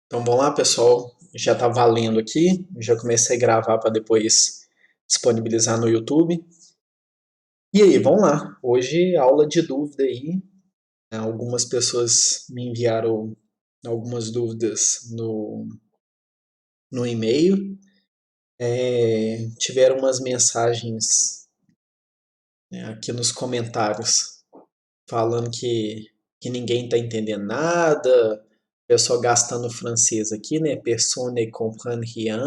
Então vamos lá, pessoal. Já tá valendo aqui. Já comecei a gravar para depois disponibilizar no YouTube. E aí, vamos lá. Hoje, aula de dúvida aí. Algumas pessoas me enviaram algumas dúvidas no e-mail. Tiveram umas mensagens, né, aqui nos comentários falando que ninguém tá entendendo nada. Pessoal gastando francês aqui, né? Personne ne comprend rien.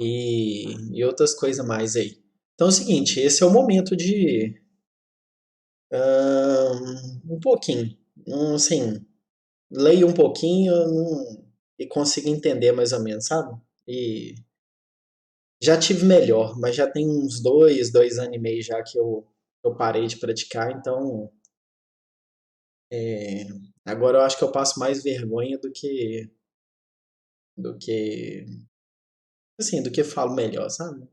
E outras coisas mais aí. Então é o seguinte, esse é o momento de um pouquinho, assim, leia um pouquinho e consiga entender mais ou menos, sabe? E já tive melhor, mas já tem uns dois anos e meio já que eu parei de praticar, então é, agora eu acho que eu passo mais vergonha do que assim, do que falo melhor, sabe?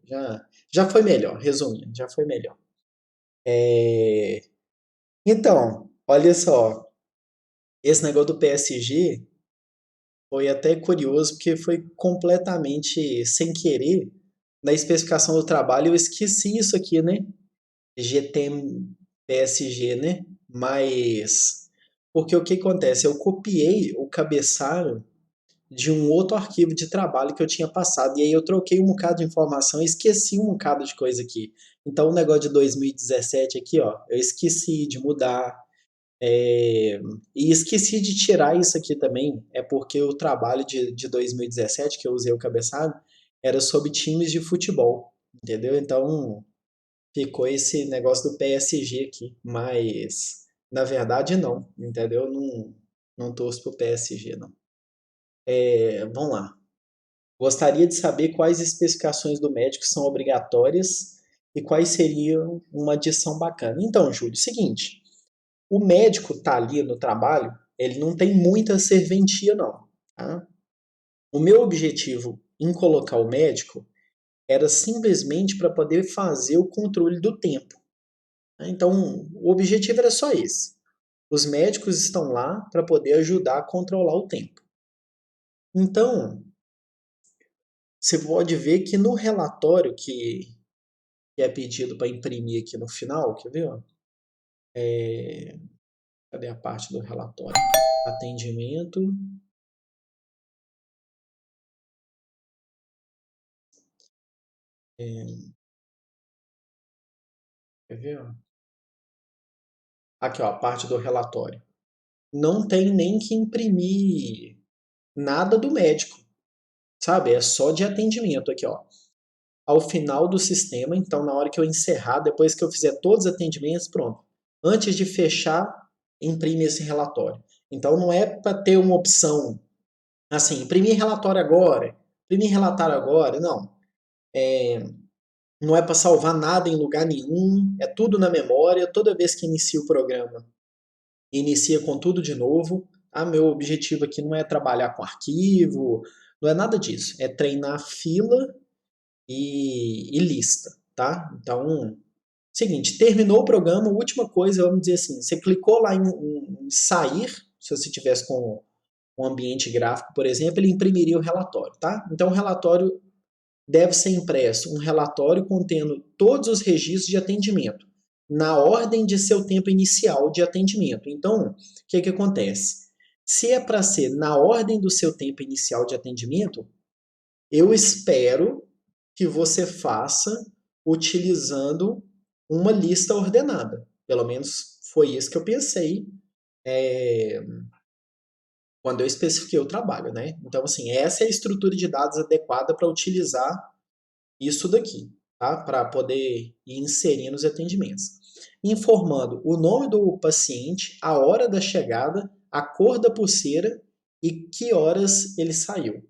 Já foi melhor, resumindo, já foi melhor. É, Então, olha só, esse negócio do PSG foi até curioso porque foi completamente sem querer. Na especificação do trabalho eu esqueci isso aqui, né? GTM PSG, né? Mas porque o que acontece? Eu copiei o cabeçalho de um outro arquivo de trabalho que eu tinha passado e aí eu troquei um bocado de informação e esqueci um bocado de coisa aqui. Então o negócio de 2017 aqui, ó, eu esqueci de mudar. E esqueci de tirar isso aqui também, é porque o trabalho de 2017, que eu usei o cabeçalho, era sobre times de futebol, entendeu? Então ficou esse negócio do PSG aqui, mas na verdade não, entendeu? Não torço pro PSG, não. Vamos lá. Gostaria de saber quais especificações do médico são obrigatórias e quais seriam uma adição bacana. Então, Júlio, seguinte, o médico tá ali no trabalho, ele não tem muita serventia, não. Tá? O meu objetivo em colocar o médico era simplesmente para poder fazer o controle do tempo. Tá? Então, o objetivo era só esse. Os médicos estão lá para poder ajudar a controlar o tempo. Então, você pode ver que no relatório que é pedido para imprimir aqui no final, quer ver? Ó? Cadê a parte do relatório? Atendimento. Quer ver? Ó? Aqui, ó, a parte do relatório. Não tem nem que imprimir nada do médico, sabe? É só de atendimento aqui, ó. Ao final do sistema, então na hora que eu encerrar, depois que eu fizer todos os atendimentos, pronto. Antes de fechar, imprime esse relatório. Então não é para ter uma opção assim, imprimir relatório agora, imprimir relatório agora, não. Não é para salvar nada em lugar nenhum, é tudo na memória. Toda vez que inicia o programa, inicia com tudo de novo. Ah, meu objetivo aqui não é trabalhar com arquivo, não é nada disso. É treinar fila e lista, tá? Então, seguinte, terminou o programa, última coisa, vamos dizer assim, você clicou lá em sair, se você tivesse com um ambiente gráfico, por exemplo, ele imprimiria o relatório, tá? Então, o relatório deve ser impresso um relatório contendo todos os registros de atendimento, na ordem de seu tempo inicial de atendimento. Então, o que acontece? Se é para ser na ordem do seu tempo inicial de atendimento, eu espero que você faça utilizando uma lista ordenada. Pelo menos foi isso que eu pensei quando eu especifiquei o trabalho, né? Então, assim, essa é a estrutura de dados adequada para utilizar isso daqui, tá? Para poder ir inserindo os atendimentos. Informando o nome do paciente, a hora da chegada, a cor da pulseira e que horas ele saiu,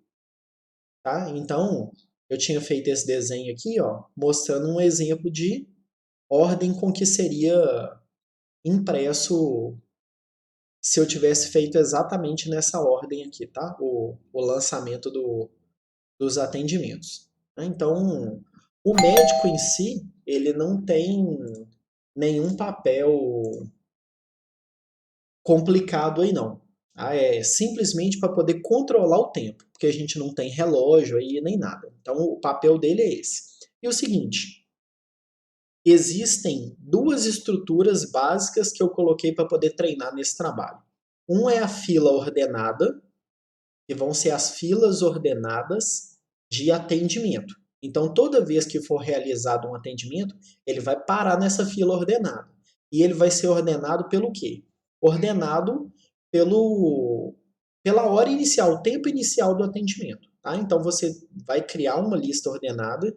tá? Então, eu tinha feito esse desenho aqui, ó, mostrando um exemplo de ordem com que seria impresso se eu tivesse feito exatamente nessa ordem aqui, tá? O lançamento dos atendimentos. Então, o médico em si, ele não tem nenhum papel complicado aí não. Tá? É simplesmente para poder controlar o tempo, porque a gente não tem relógio aí nem nada. Então o papel dele é esse. E o seguinte, existem duas estruturas básicas que eu coloquei para poder treinar nesse trabalho. Um é a fila ordenada, que vão ser as filas ordenadas de atendimento. Então, toda vez que for realizado um atendimento, ele vai parar nessa fila ordenada. E ele vai ser ordenado pelo quê? Ordenado pela hora inicial, o tempo inicial do atendimento. Tá? Então, você vai criar uma lista ordenada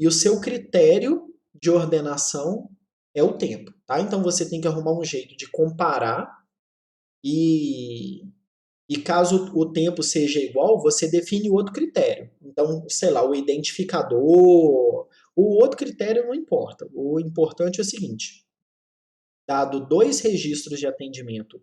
e o seu critério de ordenação é o tempo. Tá? Então, você tem que arrumar um jeito de comparar e caso o tempo seja igual, você define outro critério. Então, sei lá, o identificador, o outro critério não importa. O importante é o seguinte: dado dois registros de atendimento,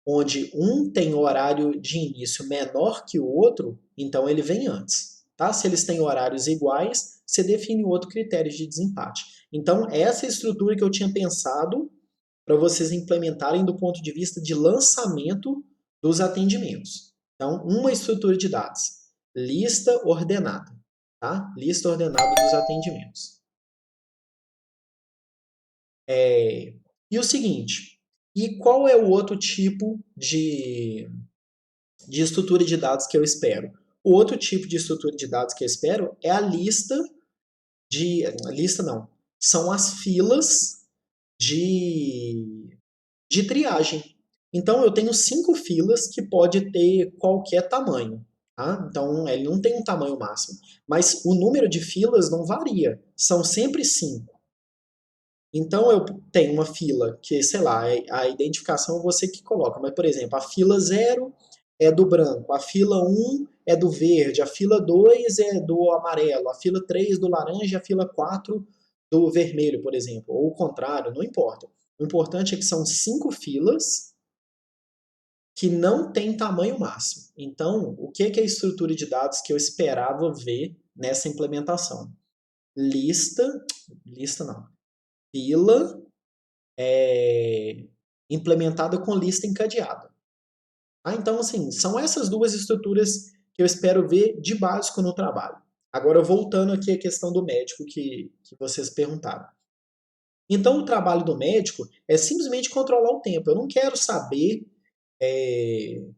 onde um tem horário de início menor que o outro, então ele vem antes. Tá? Se eles têm horários iguais, você define outro critério de desempate. Então, essa é a estrutura que eu tinha pensado para vocês implementarem do ponto de vista de lançamento dos atendimentos. Então, uma estrutura de dados, lista ordenada, tá? Lista ordenada dos atendimentos. E o seguinte, e qual é o outro tipo de estrutura de dados que eu espero? O outro tipo de estrutura de dados que eu espero é a lista de... Lista não. São as filas de triagem. Então eu tenho 5 filas que pode ter qualquer tamanho. Tá? Então ele não tem um tamanho máximo. Mas o número de filas não varia. São sempre 5. Então eu tenho uma fila que, sei lá, a identificação você que coloca. Mas, por exemplo, a fila 0 é do branco, a fila 1 é do verde, a fila 2 é do amarelo, a fila 3 do laranja, a fila 4 do vermelho, por exemplo. Ou o contrário, não importa. O importante é que são 5 filas que não tem tamanho máximo. Então, o que é a estrutura de dados que eu esperava ver nessa implementação? Lista não, fila implementada com lista encadeada. Então, assim, são essas duas estruturas que eu espero ver de básico no trabalho. Agora, voltando aqui à questão do médico que vocês perguntaram. Então, o trabalho do médico é simplesmente controlar o tempo. Eu não quero saber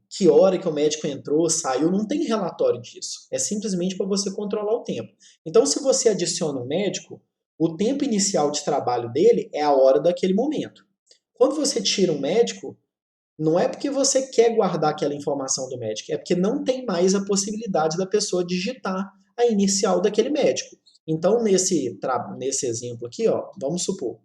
que hora que o médico entrou, saiu, não tem relatório disso. É simplesmente para você controlar o tempo. Então, se você adiciona um médico, o tempo inicial de trabalho dele é a hora daquele momento. Quando você tira um médico, não é porque você quer guardar aquela informação do médico, é porque não tem mais a possibilidade da pessoa digitar a inicial daquele médico. Então, nesse exemplo aqui, ó, vamos supor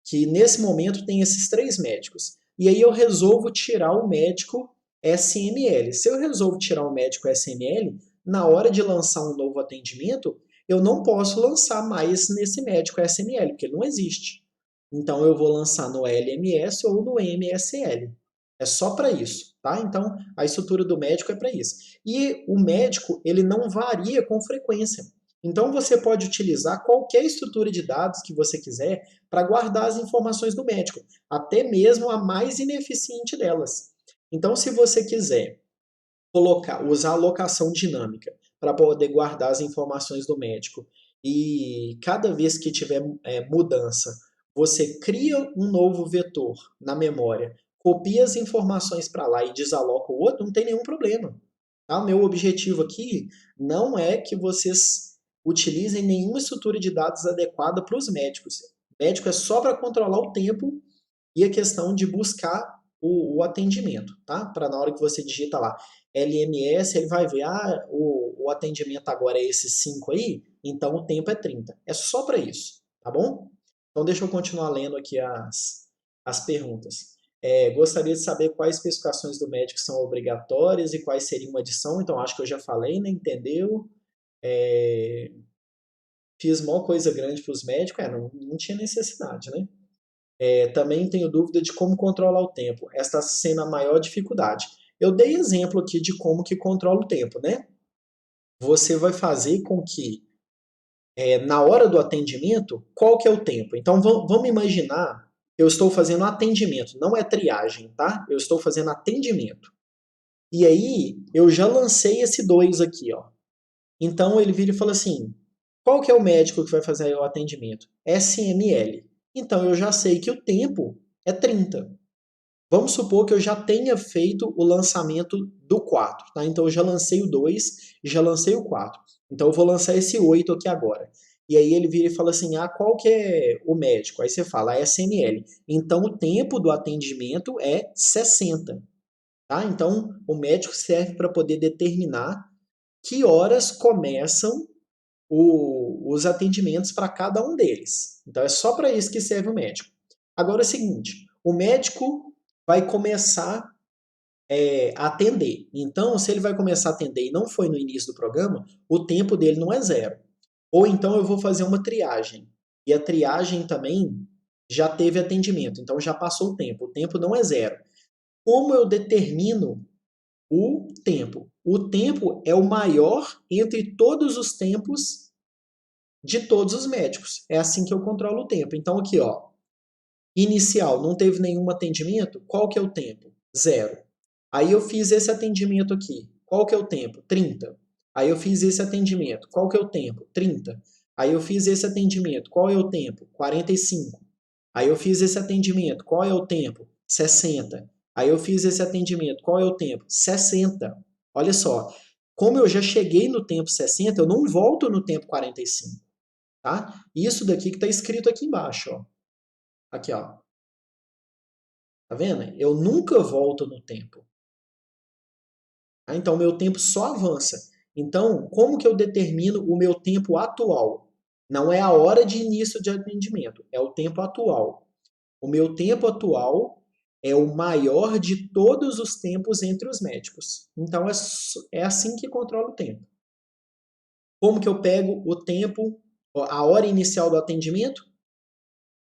que nesse momento tem esses 3 médicos. E aí eu resolvo tirar o médico SML. Se eu resolvo tirar o médico SML, na hora de lançar um novo atendimento, eu não posso lançar mais nesse médico SML, porque ele não existe. Então eu vou lançar no LMS ou no MSL. É só para isso, tá? Então a estrutura do médico é para isso. E o médico, ele não varia com frequência. Então você pode utilizar qualquer estrutura de dados que você quiser para guardar as informações do médico, até mesmo a mais ineficiente delas. Então, se você quiser usar a locação dinâmica para poder guardar as informações do médico e cada vez que tiver mudança, você cria um novo vetor na memória, copia as informações para lá e desaloca o outro, não tem nenhum problema. Tá? O meu objetivo aqui não é que vocês utilizem nenhuma estrutura de dados adequada para os médicos. O médico é só para controlar o tempo e a questão de buscar o atendimento, tá? Para na hora que você digita lá LMS, ele vai ver, o atendimento agora é esses 5 aí, então o tempo é 30. É só para isso, tá bom? Então deixa eu continuar lendo aqui as perguntas. Gostaria de saber quais especificações do médico são obrigatórias e quais seriam uma adição, então acho que eu já falei, né? Entendeu? Fiz maior coisa grande para os médicos, não tinha necessidade, né? Também tenho dúvida de como controlar o tempo. Esta está sendo a maior dificuldade. Eu dei exemplo aqui de como que controla o tempo, né? Você vai fazer com que, na hora do atendimento, qual que é o tempo? Então, vamos imaginar, eu estou fazendo atendimento, não é triagem, tá? Eu estou fazendo atendimento. E aí, eu já lancei esse 2 aqui, ó. Então, ele vira e fala assim, qual que é o médico que vai fazer o atendimento? SML. Então, eu já sei que o tempo é 30. Vamos supor que eu já tenha feito o lançamento do 4, tá? Então, eu já lancei o 2 e já lancei o 4. Então, eu vou lançar esse 8 aqui agora. E aí ele vira e fala assim, qual que é o médico? Aí você fala, SML. Então, o tempo do atendimento é 60. Tá? Então, o médico serve para poder determinar que horas começam os atendimentos para cada um deles. Então, é só para isso que serve o médico. Agora é o seguinte, o médico vai começar a atender. Então, se ele vai começar a atender e não foi no início do programa, o tempo dele não é 0. Ou então eu vou fazer uma triagem. E a triagem também já teve atendimento, então já passou o tempo. O tempo não é 0. Como eu determino o tempo? O tempo é o maior entre todos os tempos de todos os médicos. É assim que eu controlo o tempo. Então aqui, ó, inicial, não teve nenhum atendimento, qual que é o tempo? 0. Aí eu fiz esse atendimento aqui, qual que é o tempo? 30. Aí eu fiz esse atendimento, qual que é o tempo? 30. Aí eu fiz esse atendimento, qual é o tempo? 45. Aí eu fiz esse atendimento, qual é o tempo? 60. Aí eu fiz esse atendimento, qual é o tempo? 60. Olha só, como eu já cheguei no tempo 60, eu não volto no tempo 45, tá? Isso daqui que está escrito aqui embaixo, ó. Aqui, ó. Tá vendo? Eu nunca volto no tempo. Tá? Então, meu tempo só avança. Então, como que eu determino o meu tempo atual? Não é a hora de início de atendimento, é o tempo atual. O meu tempo atual é o maior de todos os tempos entre os médicos. Então, é assim que controla o tempo. Como que eu pego o tempo, a hora inicial do atendimento?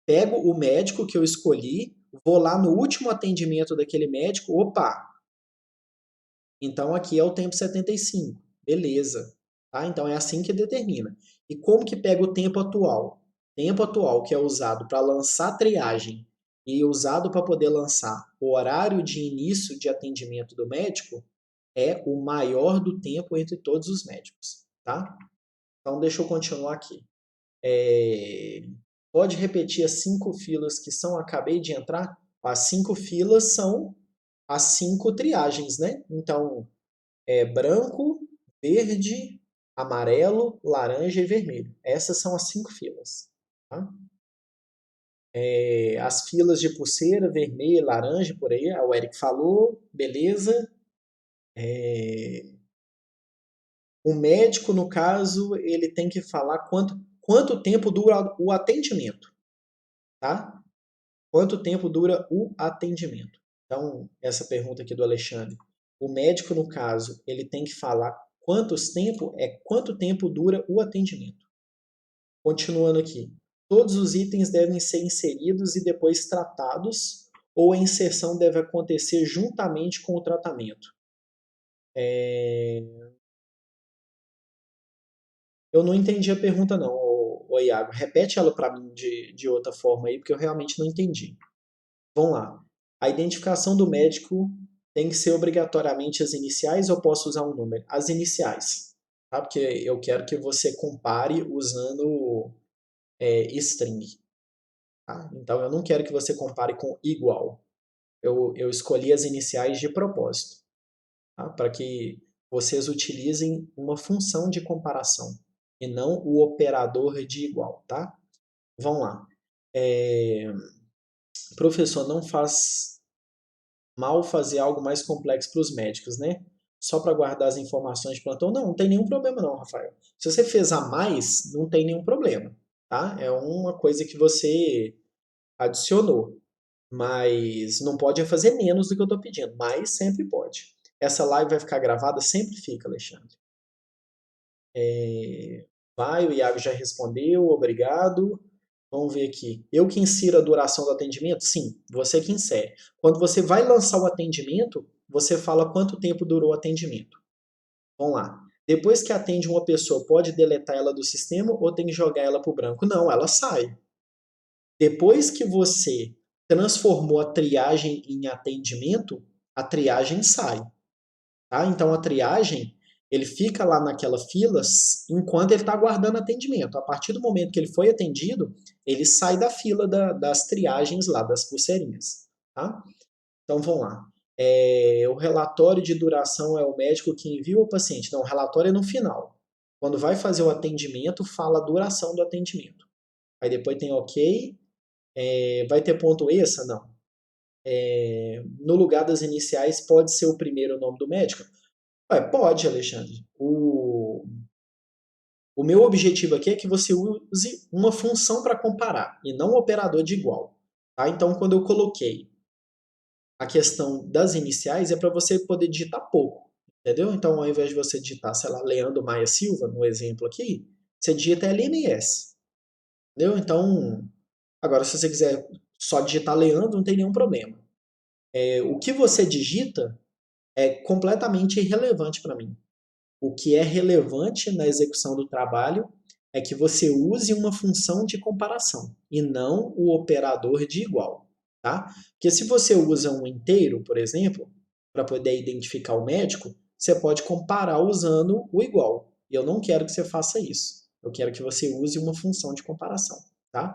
Pego o médico que eu escolhi, vou lá no último atendimento daquele médico, opa, então aqui é o tempo 75, beleza. Tá? Então é assim que determina. E como que pega o tempo atual? Tempo atual que é usado para lançar triagem e usado para poder lançar o horário de início de atendimento do médico é o maior do tempo entre todos os médicos. Tá? Então deixa eu continuar aqui. Pode repetir as 5 filas que são, acabei de entrar? As 5 filas são as 5 triagens, né? Então, branco, verde, amarelo, laranja e vermelho. Essas são as 5 filas. Tá? As filas de pulseira, vermelho, laranja, por aí, o Eric falou, beleza. O médico, no caso, ele tem que falar quanto tempo dura o atendimento. Tá? Quanto tempo dura o atendimento? Então, essa pergunta aqui do Alexandre. O médico, no caso, ele tem que falar quanto tempo dura o atendimento. Continuando aqui. Todos os itens devem ser inseridos e depois tratados, ou a inserção deve acontecer juntamente com o tratamento? Eu não entendi a pergunta não, Iago. Repete ela para mim de outra forma aí, porque eu realmente não entendi. Vamos lá. A identificação do médico tem que ser obrigatoriamente as iniciais ou posso usar um número? As iniciais. Tá? Porque eu quero que você compare usando string. Tá? Então eu não quero que você compare com igual. Eu escolhi as iniciais de propósito. Tá? Para que vocês utilizem uma função de comparação e não o operador de igual. Tá? Vamos lá. Professor, não faz mal fazer algo mais complexo para os médicos, né? Só para guardar as informações de plantão? Não, não tem nenhum problema não, Rafael. Se você fez a mais, não tem nenhum problema, tá? É uma coisa que você adicionou, mas não pode fazer menos do que eu estou pedindo, mas sempre pode. Essa live vai ficar gravada? Sempre fica, Alexandre. O Iago já respondeu, obrigado. Vamos ver aqui. Eu que insiro a duração do atendimento? Sim, você que insere. Quando você vai lançar o atendimento, você fala quanto tempo durou o atendimento. Vamos lá. Depois que atende uma pessoa, pode deletar ela do sistema ou tem que jogar ela para o branco? Não, ela sai. Depois que você transformou a triagem em atendimento, a triagem sai. Tá? Então a triagem, ele fica lá naquela fila enquanto ele está aguardando atendimento. A partir do momento que ele foi atendido, ele sai da fila das triagens lá, das pulseirinhas. Tá? Então vamos lá. O relatório de duração é o médico que envia o paciente. Não, o relatório é no final. Quando vai fazer o atendimento, fala a duração do atendimento. Aí depois tem ok. Vai ter ponto extra? Não. No lugar das iniciais, pode ser o primeiro nome do médico? Pode, Alexandre. O meu objetivo aqui é que você use uma função para comparar e não um operador de igual. Tá? Então, quando eu coloquei a questão das iniciais, é para você poder digitar pouco. Entendeu? Então, ao invés de você digitar, sei lá, Leandro Maia Silva, no exemplo aqui, você digita LMS. Entendeu? Então, agora, se você quiser só digitar Leandro, não tem nenhum problema. O que você digita é completamente irrelevante para mim. O que é relevante na execução do trabalho é que você use uma função de comparação e não o operador de igual. Tá? Porque se você usa um inteiro, por exemplo, para poder identificar o médico, você pode comparar usando o igual. E eu não quero que você faça isso. Eu quero que você use uma função de comparação. Tá?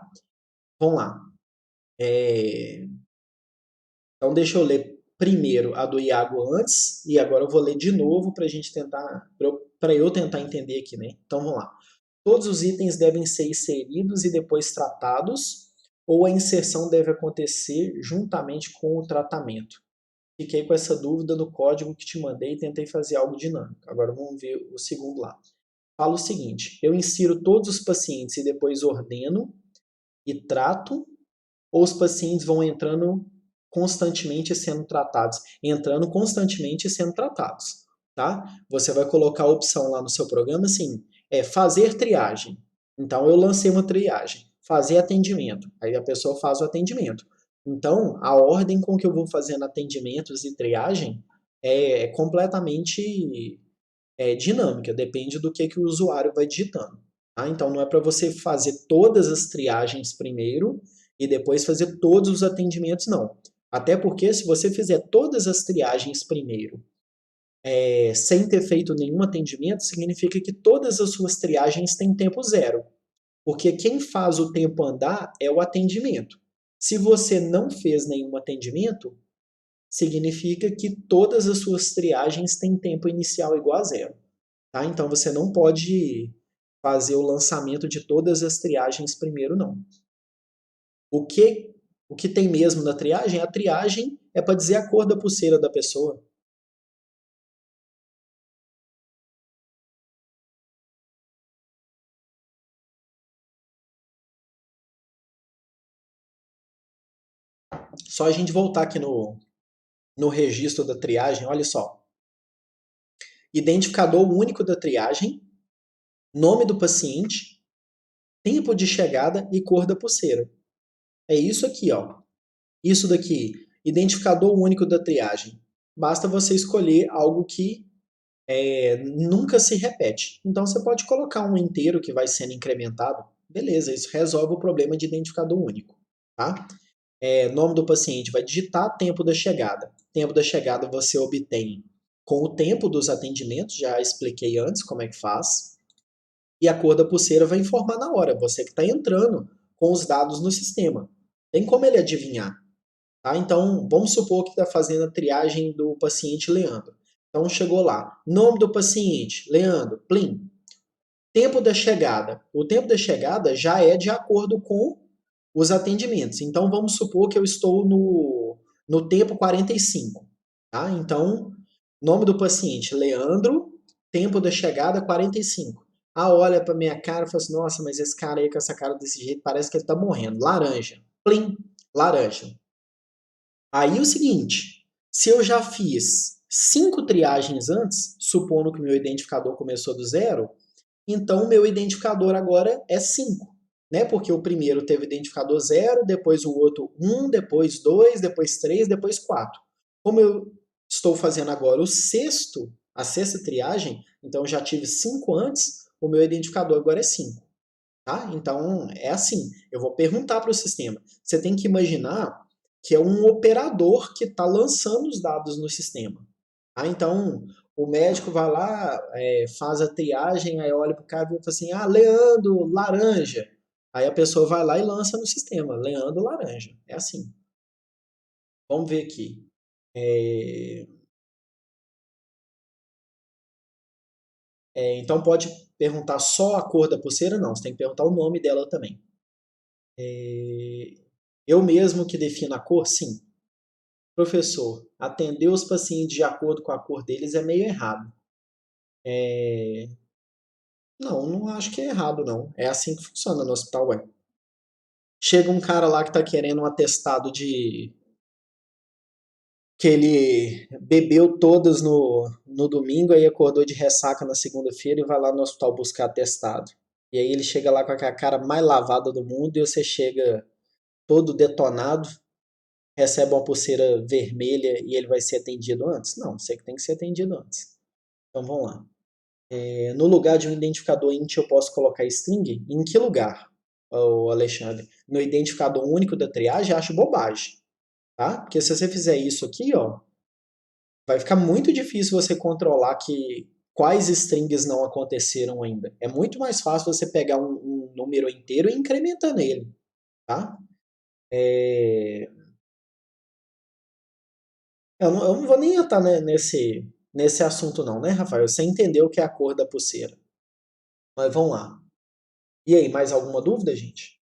Vamos lá. Então deixa eu ler primeiro a do Iago antes e agora eu vou ler de novo para a gente tentar, para eu tentar entender aqui, né? Então vamos lá. Todos os itens devem ser inseridos e depois tratados, ou a inserção deve acontecer juntamente com o tratamento? Fiquei com essa dúvida no código que te mandei e tentei fazer algo dinâmico. Agora vamos ver o segundo lá. Fala o seguinte: eu insiro todos os pacientes e depois ordeno e trato, ou os pacientes vão entrando constantemente sendo tratados, tá? Você vai colocar a opção lá no seu programa assim, fazer triagem. Então eu lancei uma triagem, fazer atendimento. Aí a pessoa faz o atendimento. Então a ordem com que eu vou fazendo atendimentos e triagem é completamente dinâmica, depende do que o usuário vai digitando. Tá? Então não é para você fazer todas as triagens primeiro e depois fazer todos os atendimentos, não. Até porque se você fizer todas as triagens primeiro, sem ter feito nenhum atendimento, significa que todas as suas triagens têm tempo zero. Porque quem faz o tempo andar é o atendimento. Se você não fez nenhum atendimento, significa que todas as suas triagens têm tempo inicial igual a zero. Tá? Então você não pode fazer o lançamento de todas as triagens primeiro, não. O que tem mesmo na triagem? A triagem é para dizer a cor da pulseira da pessoa. Só a gente voltar aqui no registro da triagem, olha só. Identificador único da triagem, nome do paciente, tempo de chegada e cor da pulseira. É isso aqui, ó. Isso daqui, identificador único da triagem. Basta você escolher algo que nunca se repete. Então você pode colocar um inteiro que vai sendo incrementado. Beleza, isso resolve o problema de identificador único. Tá? Nome do paciente, vai digitar tempo da chegada. Tempo da chegada você obtém com o tempo dos atendimentos, já expliquei antes como é que faz. E a cor da pulseira vai informar na hora, você que está entrando com os dados no sistema. Tem como ele adivinhar. Tá? Então, vamos supor que está fazendo a triagem do paciente Leandro. Então, chegou lá. Nome do paciente, Leandro, plim. Tempo da chegada. O tempo da chegada já é de acordo com os atendimentos. Então, vamos supor que eu estou no tempo 45. Tá? Então, nome do paciente, Leandro, tempo da chegada 45. Olha para minha cara e fala assim, nossa, mas esse cara aí com essa cara desse jeito parece que ele está morrendo. Laranja. Plim, laranja. Aí o seguinte, se eu já fiz 5 triagens antes, supondo que o meu identificador começou do zero, então o meu identificador agora é 5, né? Porque o primeiro teve identificador zero, depois o outro 1, depois 2, depois 3, depois 4. Como eu estou fazendo agora a sexta triagem, então eu já tive 5 antes, o meu identificador agora é 5. Tá? Então é assim, eu vou perguntar para o sistema. Você tem que imaginar que é um operador que está lançando os dados no sistema. Então, o médico vai lá, faz a triagem, aí olha para o cara e fala assim, Leandro, laranja. Aí a pessoa vai lá e lança no sistema, Leandro, laranja. É assim. Vamos ver aqui. É, então pode perguntar só a cor da pulseira? Não, você tem que perguntar o nome dela também. Eu mesmo que defino a cor? Sim. Professor, atender os pacientes de acordo com a cor deles é meio errado. Não, não acho que é errado, não. É assim que funciona no hospital, ué. Chega um cara lá que tá querendo um atestado de que ele bebeu todas no domingo, aí acordou de ressaca na segunda-feira e vai lá no hospital buscar atestado. E aí ele chega lá com a cara mais lavada do mundo e você chega todo detonado, recebe uma pulseira vermelha e ele vai ser atendido antes? Não, você que tem que ser atendido antes. Então vamos lá. No lugar de um identificador int eu posso colocar string? Em que lugar, o Alexandre? No identificador único da triagem? Acho bobagem, tá? Porque se você fizer isso aqui, ó, vai ficar muito difícil você controlar quais strings não aconteceram ainda. É muito mais fácil você pegar um número inteiro e incrementar nele, tá? Eu não vou nem entrar nesse assunto não, né, Rafael? Você entendeu o que é a cor da pulseira. Mas vamos lá. E aí, mais alguma dúvida, gente?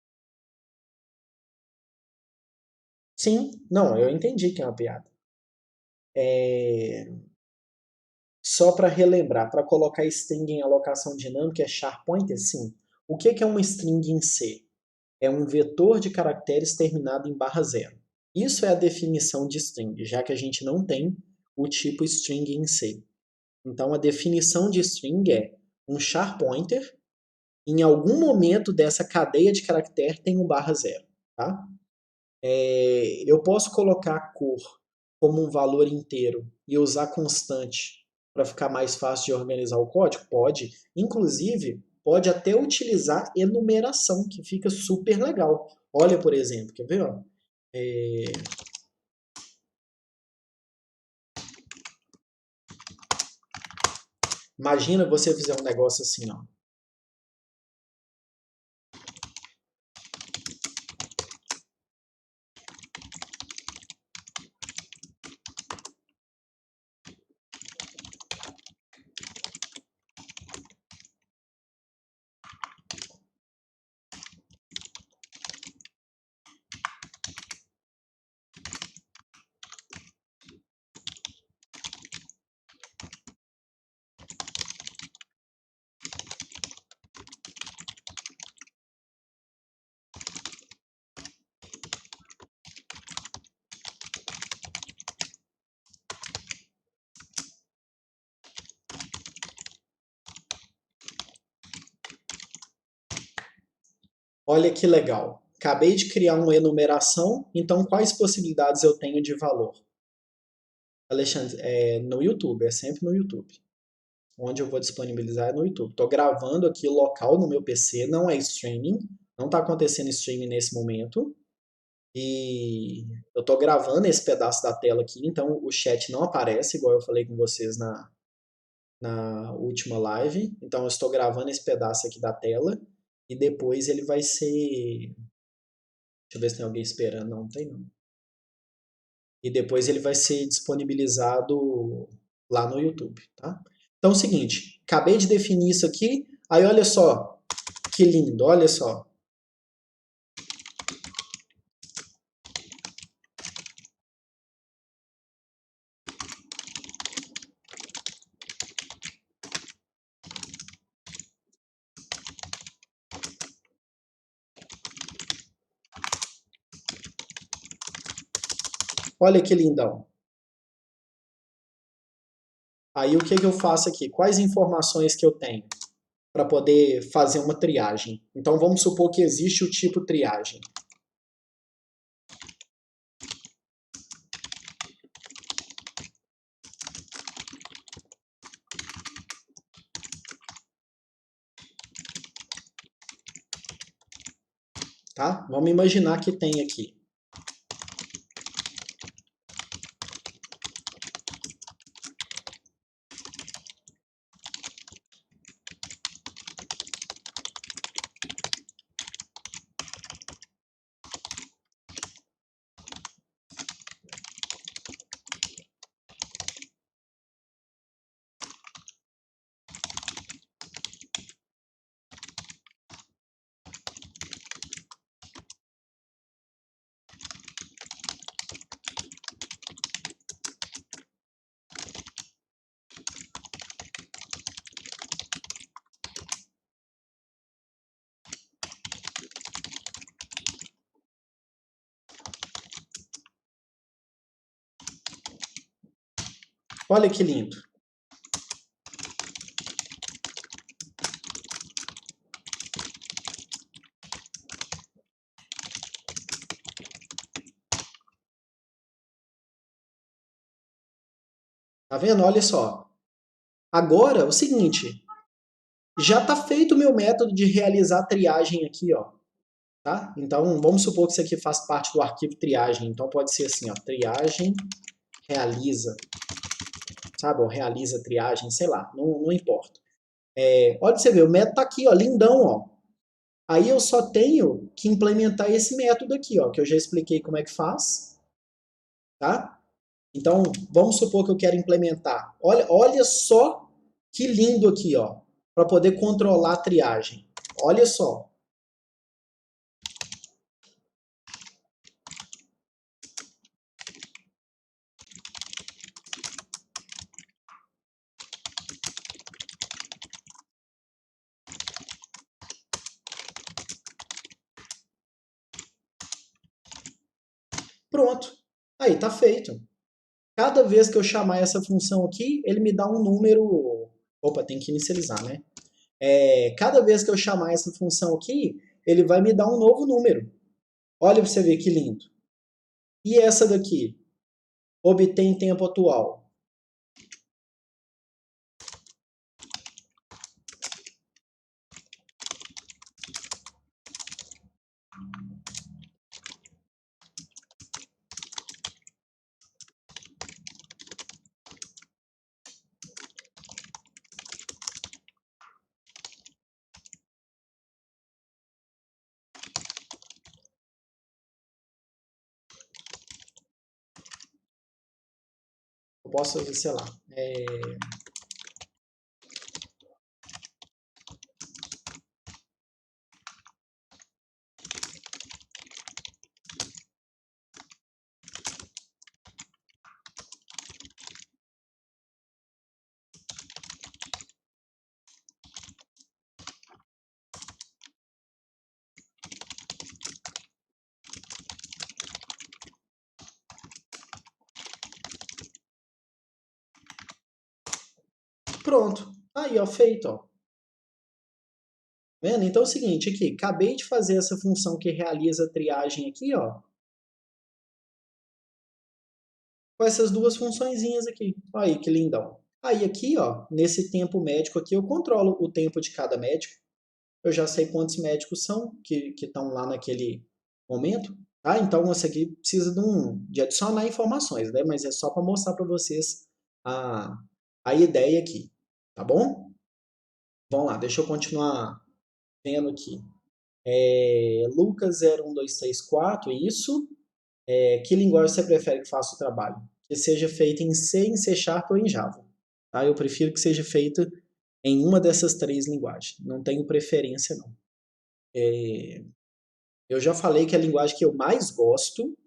Sim, não, eu entendi que é uma piada. Só para relembrar, para colocar string em alocação dinâmica é char pointer? Sim. O que é uma string em C? É um vetor de caracteres terminado em barra zero. Isso é a definição de string, já que a gente não tem o tipo string em C. Então a definição de string é um char pointer, em algum momento dessa cadeia de caractere tem um barra zero. Tá? Eu posso colocar a cor como um valor inteiro e usar constante para ficar mais fácil de organizar o código? Pode. Inclusive, pode até utilizar enumeração, que fica super legal. Olha, por exemplo, quer ver? Ó? É, Imagina você fizer um negócio assim, ó. Olha que legal. Acabei de criar uma enumeração, então quais possibilidades eu tenho de valor? Alexandre, no YouTube, é sempre no YouTube. Onde eu vou disponibilizar é no YouTube. Estou gravando aqui local no meu PC, não é streaming, não está acontecendo streaming nesse momento. E eu estou gravando esse pedaço da tela aqui, então o chat não aparece, igual eu falei com vocês na última live. Então eu estou gravando esse pedaço aqui da tela e depois ele vai ser. Deixa eu ver se tem alguém esperando. Não, não tem não. E depois ele vai ser disponibilizado lá no YouTube, tá? Então é o seguinte, acabei de definir isso aqui, aí olha só, que lindo, olha só. Olha que lindão. Aí o que que eu faço aqui? Quais informações que eu tenho para poder fazer uma triagem? Então vamos supor que existe o tipo triagem. Tá? Vamos imaginar que tem aqui Olha que lindo. Tá vendo? Olha só. Agora, o seguinte, já está feito o meu método de realizar triagem aqui, ó. Tá? Então, vamos supor que isso aqui faz parte do arquivo triagem. Então, pode ser assim, ó, triagem realiza, sabe? Ou realiza triagem, sei lá, não importa. Olha pra você ver, o método tá aqui, ó, lindão, ó. Aí eu só tenho que implementar esse método aqui, ó, que eu já expliquei como é que faz, tá? Então, vamos supor que eu quero implementar. Olha só que lindo aqui, ó, para poder controlar a triagem. Olha só. Pronto. Aí tá feito. Cada vez que eu chamar essa função aqui, ele me dá um número. Opa, tem que inicializar, né? Cada vez que eu chamar essa função aqui, ele vai me dar um novo número. Olha para você ver que lindo. E essa daqui? Obtém tempo atual. Eu posso, sei lá. Pronto. Aí, ó, feito, ó. Vendo? Então é o seguinte, aqui, acabei de fazer essa função que realiza a triagem aqui, ó, com essas duas funçõezinhas aqui. Olha aí que lindão. Aí aqui, ó, nesse tempo médico aqui, eu controlo o tempo de cada médico. Eu já sei quantos médicos são que estão lá naquele momento. Tá? Então, isso aqui precisa de adicionar informações, né? Mas é só para mostrar para vocês a ideia aqui. Tá bom? Vamos lá, deixa eu continuar vendo aqui. Lucas 01234, isso. Que linguagem você prefere que faça o trabalho? Que seja feita em C, em C Sharp ou em Java. Tá? Eu prefiro que seja feita em uma dessas três linguagens. Não tenho preferência, não. Eu já falei que a linguagem que eu mais gosto,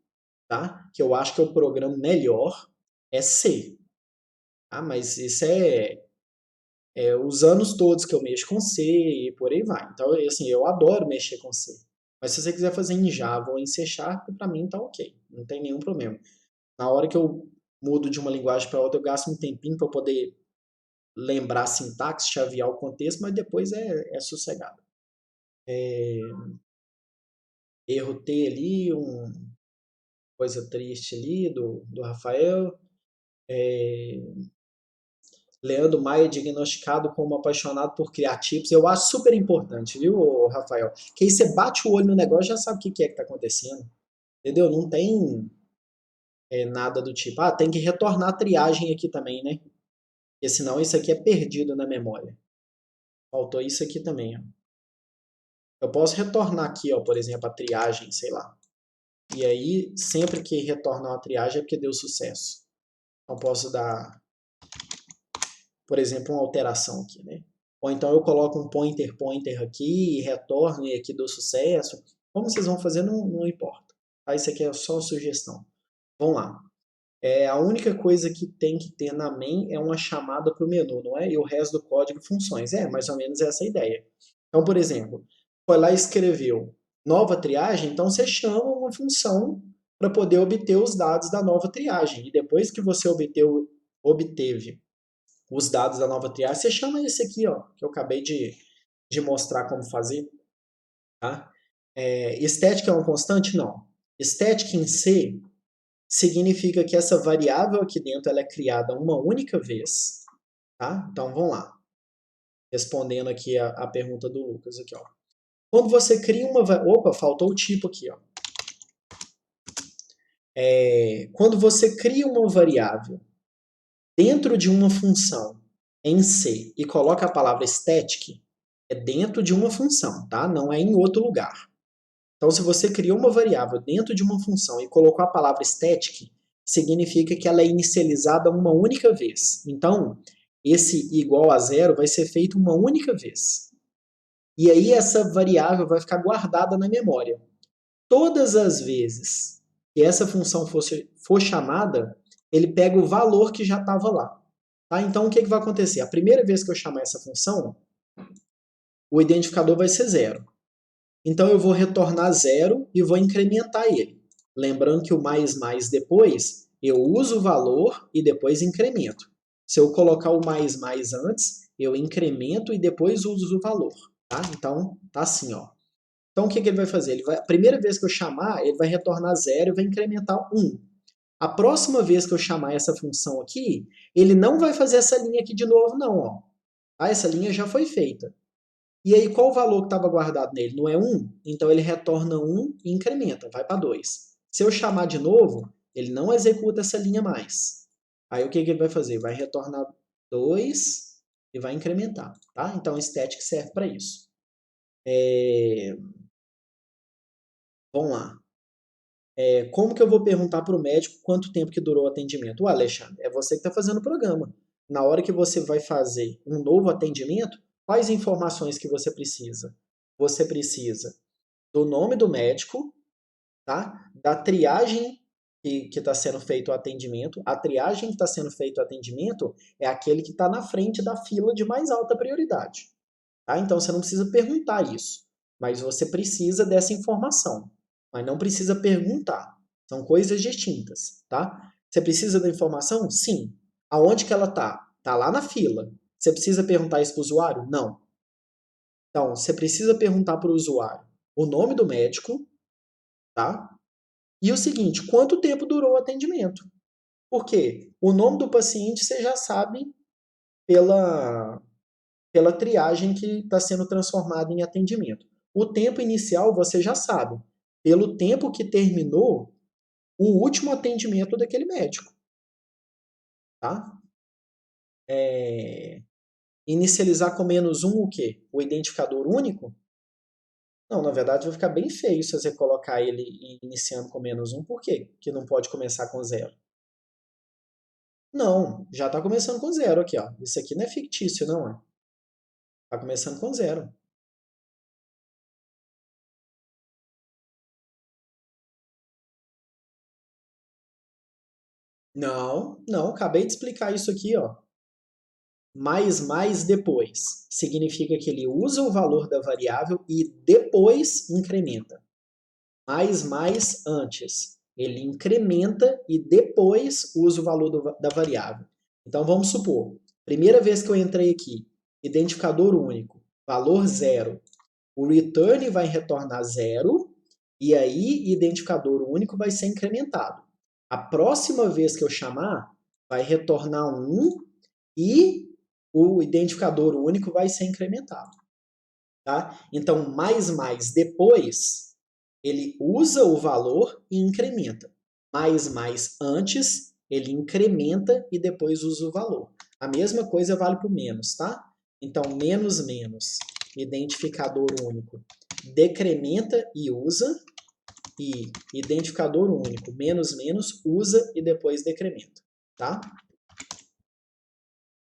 tá? Que eu acho que eu programo melhor, é C. Tá? Mas isso é os anos todos que eu mexo com C e por aí vai. Então, assim, eu adoro mexer com C. Mas se você quiser fazer em Java ou em C Sharp, para mim tá ok. Não tem nenhum problema. Na hora que eu mudo de uma linguagem para outra, eu gasto um tempinho para poder lembrar a sintaxe, chavear o contexto, mas depois é sossegado. Erro T ali, coisa triste ali do Rafael. Leandro Maia diagnosticado como apaixonado por criativos. Eu acho super importante, viu, Rafael? Que aí você bate o olho no negócio e já sabe o que é que está acontecendo. Entendeu? Não tem nada do tipo, tem que retornar a triagem aqui também, né? Porque senão isso aqui é perdido na memória. Faltou isso aqui também, ó. Eu posso retornar aqui, ó, por exemplo, a triagem, sei lá. E aí, sempre que retornar uma triagem é porque deu sucesso. Então, posso dar, por exemplo, uma alteração aqui, né? Ou então eu coloco um pointer aqui e retorno e aqui dou sucesso. Como vocês vão fazer, não importa. Tá? Isso aqui é só sugestão. Vamos lá. A única coisa que tem que ter na main é uma chamada para o menu, não é? E o resto do código funções. Mais ou menos essa a ideia. Então, por exemplo, foi lá e escreveu nova triagem, então você chama uma função para poder obter os dados da nova triagem. E depois que você obteve obteve os dados da nova triagem, você chama esse aqui, ó, que eu acabei de mostrar como fazer. Tá? Estética é uma constante? Não. Estética em C significa que essa variável aqui dentro ela é criada uma única vez. Tá? Então vamos lá. Respondendo aqui a pergunta do Lucas. Aqui, ó. Quando você cria uma... Opa, faltou o tipo aqui. Ó. Quando você cria uma variável dentro de uma função em C e coloca a palavra static, é dentro de uma função, tá? Não é em outro lugar. Então, se você criou uma variável dentro de uma função e colocou a palavra static, significa que ela é inicializada uma única vez. Então, esse igual a zero vai ser feito uma única vez. E aí essa variável vai ficar guardada na memória. Todas as vezes que essa função for chamada, ele pega o valor que já estava lá. Tá? Então, o que vai acontecer? A primeira vez que eu chamar essa função, o identificador vai ser zero. Então, eu vou retornar zero e vou incrementar ele. Lembrando que o mais depois, eu uso o valor e depois incremento. Se eu colocar o mais antes, eu incremento e depois uso o valor. Tá? Então, tá assim, ó. Então, o que ele vai fazer? A primeira vez que eu chamar, ele vai retornar zero e vai incrementar 1. A próxima vez que eu chamar essa função aqui, ele não vai fazer essa linha aqui de novo, não. Ó. Essa linha já foi feita. E aí, qual o valor que estava guardado nele? Não é 1? Então, ele retorna 1 e incrementa, vai para 2. Se eu chamar de novo, ele não executa essa linha mais. Aí, o que ele vai fazer? Vai retornar 2 e vai incrementar. Tá? Então, o static serve para isso. Vamos lá. Como que eu vou perguntar para o médico quanto tempo que durou o atendimento? Alexandre, é você que está fazendo o programa. Na hora que você vai fazer um novo atendimento, quais informações que você precisa? Você precisa do nome do médico, tá? Da triagem que está sendo feito o atendimento. A triagem que está sendo feito o atendimento é aquele que está na frente da fila de mais alta prioridade. Tá? Então você não precisa perguntar isso, mas você precisa dessa informação, mas não precisa perguntar. São coisas distintas, tá? Você precisa da informação? Sim. Aonde que ela tá? Tá lá na fila. Você precisa perguntar isso para o usuário? Não. Então, você precisa perguntar para o usuário o nome do médico, tá? E o seguinte, quanto tempo durou o atendimento? Por quê? O nome do paciente você já sabe pela triagem que está sendo transformada em atendimento. O tempo inicial você já sabe, pelo tempo que terminou o último atendimento daquele médico. Tá? Inicializar com -1 o quê? O identificador único? Não, na verdade vai ficar bem feio se você colocar ele iniciando com -1. Por quê? Que não pode começar com 0. Não, já está começando com 0 aqui. Ó. Isso aqui não é fictício, não é? Está começando com 0. Não, acabei de explicar isso aqui, ó. Mais depois significa que ele usa o valor da variável e depois incrementa. Mais antes, ele incrementa e depois usa o valor da variável. Então vamos supor, primeira vez que eu entrei aqui, identificador único, valor 0. O return vai retornar 0 e aí identificador único vai ser incrementado. A próxima vez que eu chamar, vai retornar 1 e o identificador único vai ser incrementado. Tá? Então, mais depois, ele usa o valor e incrementa. Mais antes, ele incrementa e depois usa o valor. A mesma coisa vale para o menos, tá? Então, menos, identificador único, decrementa e usa, e identificador único, menos, usa e depois decrementa, tá?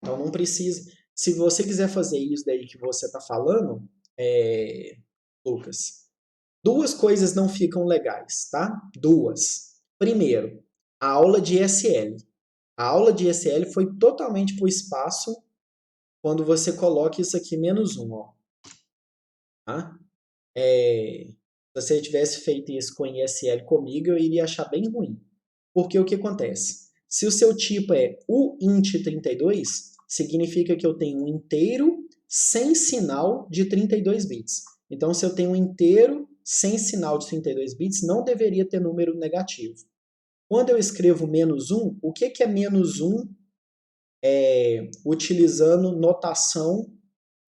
Então não precisa. Se você quiser fazer isso daí que você está falando, Lucas, duas coisas não ficam legais, tá? Duas. Primeiro, a aula de ESL. A aula de ESL foi totalmente para o espaço quando você coloca isso aqui -1, ó. Tá? Se você tivesse feito isso com ESL comigo, eu iria achar bem ruim. Porque o que acontece? Se o seu tipo é uint32, significa que eu tenho um inteiro sem sinal de 32 bits. Então, se eu tenho um inteiro sem sinal de 32 bits, não deveria ter número negativo. Quando eu escrevo -1, o que é -1 utilizando notação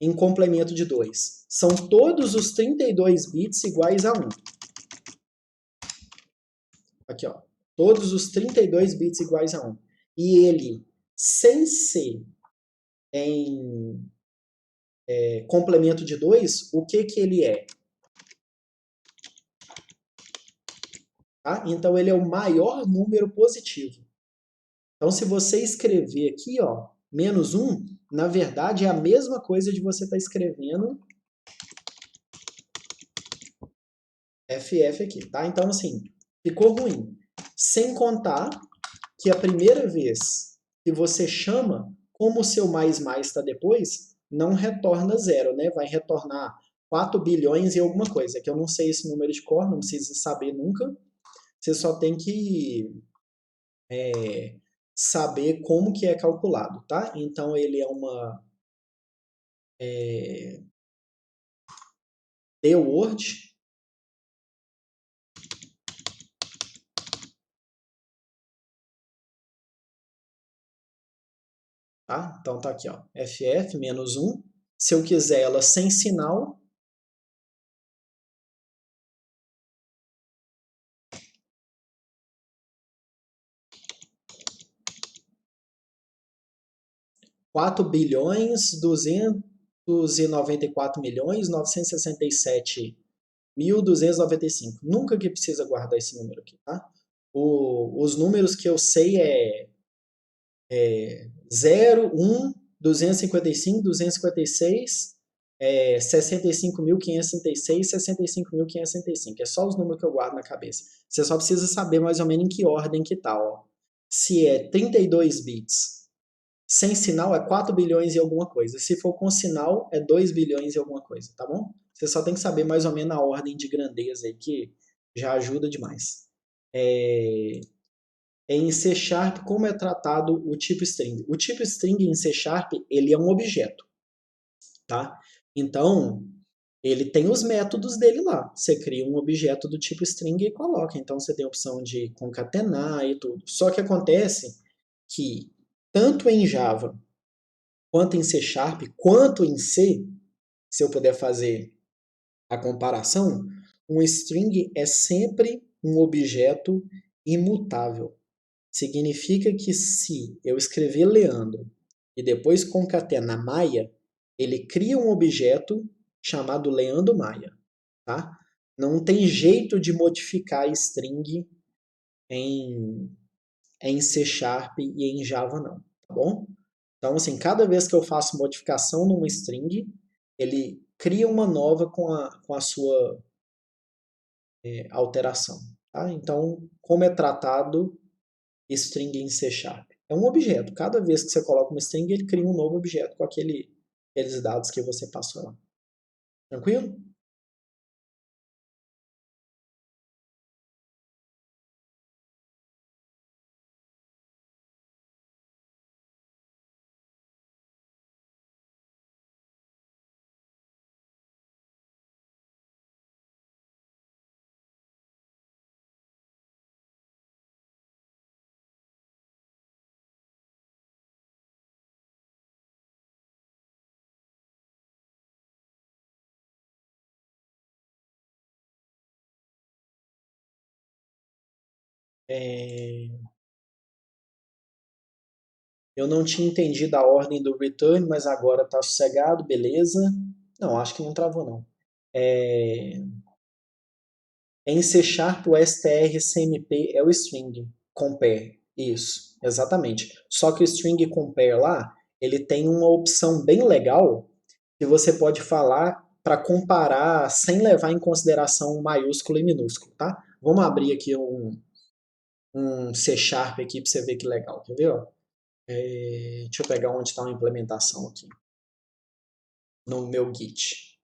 em complemento de 2? São todos os 32 bits iguais a 1. Aqui, ó. Todos os 32 bits iguais a 1. E ele, sem ser em complemento de 2, o que ele é? Tá? Então, ele é o maior número positivo. Então, se você escrever aqui, ó, -1, na verdade é a mesma coisa de você estar escrevendo FF aqui, tá? Então, assim, ficou ruim. Sem contar que a primeira vez que você chama, como o seu mais está depois, não retorna 0, né? Vai retornar 4 bilhões e alguma coisa, que eu não sei esse número de cor, não precisa saber nunca. Você só tem que saber como que é calculado, tá? Então, ele é uma dword, tá? Então, tá aqui, ó, ff -1. Se eu quiser ela sem sinal, quatro bilhões 294.967.295. Nunca que precisa guardar esse número aqui, tá? Os números que eu sei é 0, 1, 255, 256, 65.566, 65.565. É só os números que eu guardo na cabeça. Você só precisa saber mais ou menos em que ordem que tá, ó. Se é 32 bits sem sinal é 4 bilhões e alguma coisa. Se for com sinal, é 2 bilhões e alguma coisa, tá bom? Você só tem que saber mais ou menos a ordem de grandeza aí, que já ajuda demais. Em C Sharp, como é tratado o tipo string? O tipo string em C Sharp, ele é um objeto, tá? Então, ele tem os métodos dele lá. Você cria um objeto do tipo string e coloca. Então, você tem a opção de concatenar e tudo. Só que acontece que, tanto em Java quanto em C Sharp, quanto em C, se eu puder fazer a comparação, um string é sempre um objeto imutável. Significa que se eu escrever Leandro e depois concatenar Maia, ele cria um objeto chamado Leandro Maia, tá? Não tem jeito de modificar string em, em C Sharp e em Java não, tá bom? Então, assim, cada vez que eu faço modificação numa string, ele cria uma nova com a sua alteração. Tá? Então, como é tratado string em C Sharp? É um objeto. Cada vez que você coloca uma string, ele cria um novo objeto com aqueles dados que você passou lá. Tranquilo? É, eu não tinha entendido a ordem do return, mas agora está sossegado, beleza. Não, acho que não travou, não. É, Em C Sharp, o strcmp é o string compare. Isso, exatamente. Só que o string compare lá, ele tem uma opção bem legal que você pode falar para comparar sem levar em consideração maiúsculo e minúsculo, tá? Vamos abrir aqui um C Sharp aqui para você ver que legal, quer ver? Deixa eu pegar onde está a implementação aqui, no meu Git.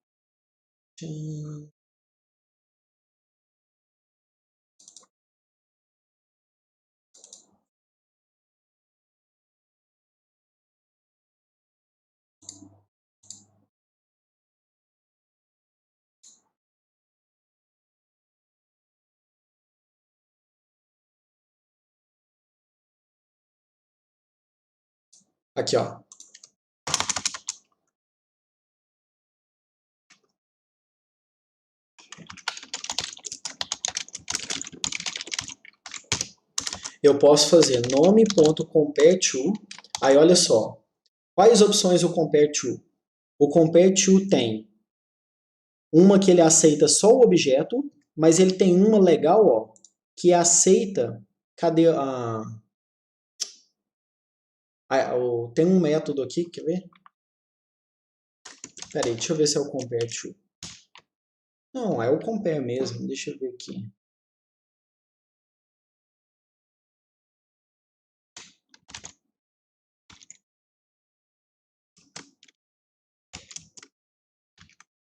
Aqui, ó. Eu posso fazer nome.compareTo. Aí, olha só. Quais opções o compareTo? O compareTo tem uma que ele aceita só o objeto, mas ele tem uma legal, ó, que aceita... Cadê a... tem um método aqui, quer ver? Pera aí, deixa eu ver se é o compareTo. Não, é o compare mesmo. Deixa eu ver aqui.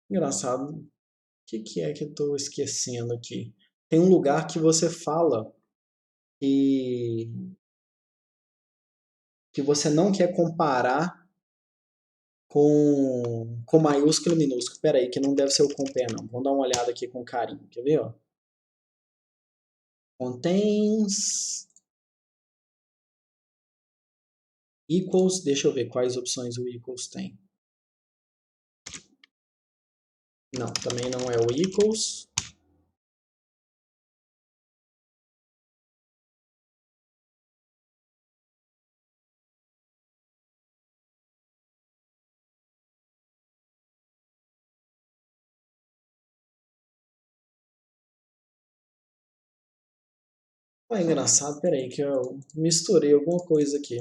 Engraçado. O que é que eu estou esquecendo aqui? Tem um lugar que você fala que, que você não quer comparar com maiúsculo e minúsculo. Espera aí, que não deve ser o compare, não. Vamos dar uma olhada aqui com carinho. Quer ver? Ó? Contains equals. Deixa eu ver quais opções o equals tem. Não, também não é o equals. É engraçado, peraí, que eu misturei alguma coisa aqui.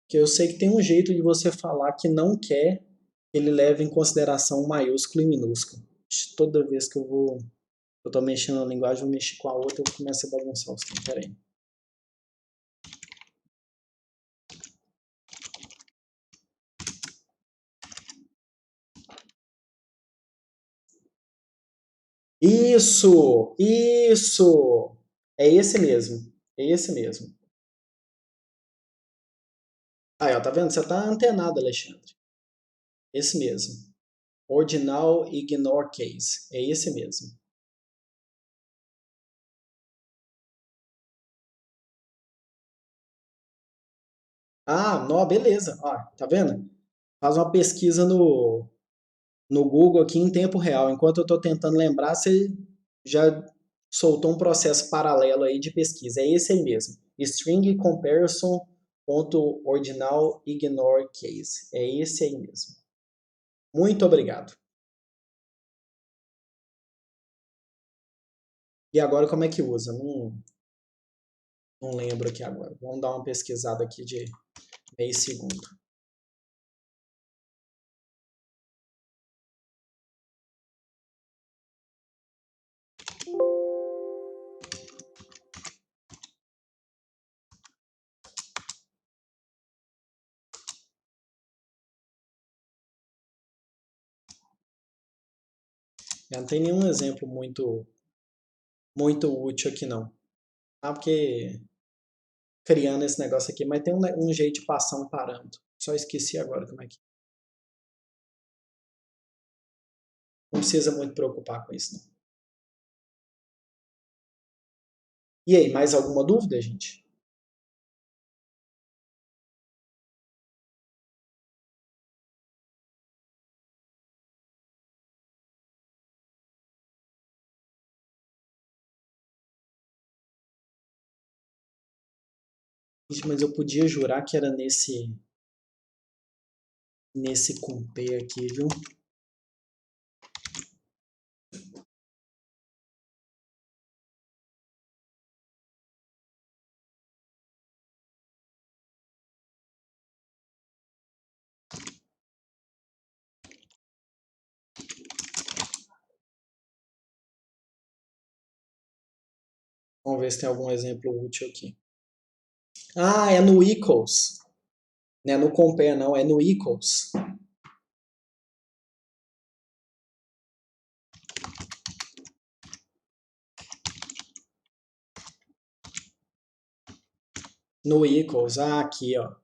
Que eu sei que tem um jeito de você falar que não quer que ele leve em consideração maiúsculo e minúsculo. Toda vez que eu tô mexendo na linguagem, eu mexo com a outra, eu começo a bagunçar os tempos. Peraí. Isso! Isso! É esse mesmo. É esse mesmo. Aí, ó, tá vendo? Você tá antenado, Alexandre. Esse mesmo. Ordinal Ignore Case. É esse mesmo. Ah, não, beleza. Ó, tá vendo? Faz uma pesquisa no Google aqui em tempo real. Enquanto eu estou tentando lembrar, você já soltou um processo paralelo aí de pesquisa. É esse aí mesmo. String comparison ponto ordinal ignore case. É esse aí mesmo. Muito obrigado. E agora como é que usa? Não lembro aqui agora. Vamos dar uma pesquisada aqui de meio segundo. Não tem nenhum exemplo muito útil aqui não. Ah, porque criando esse negócio aqui, mas tem um jeito de passar um parâmetro. Só esqueci agora como é que. Não precisa muito preocupar com isso, não. E aí, mais alguma dúvida, gente? Mas eu podia jurar que era nesse compare aqui, viu? Vamos ver se tem algum exemplo útil aqui. Ah, é no equals. Não é no compare, não, é no equals. No equals, ah, aqui, ó.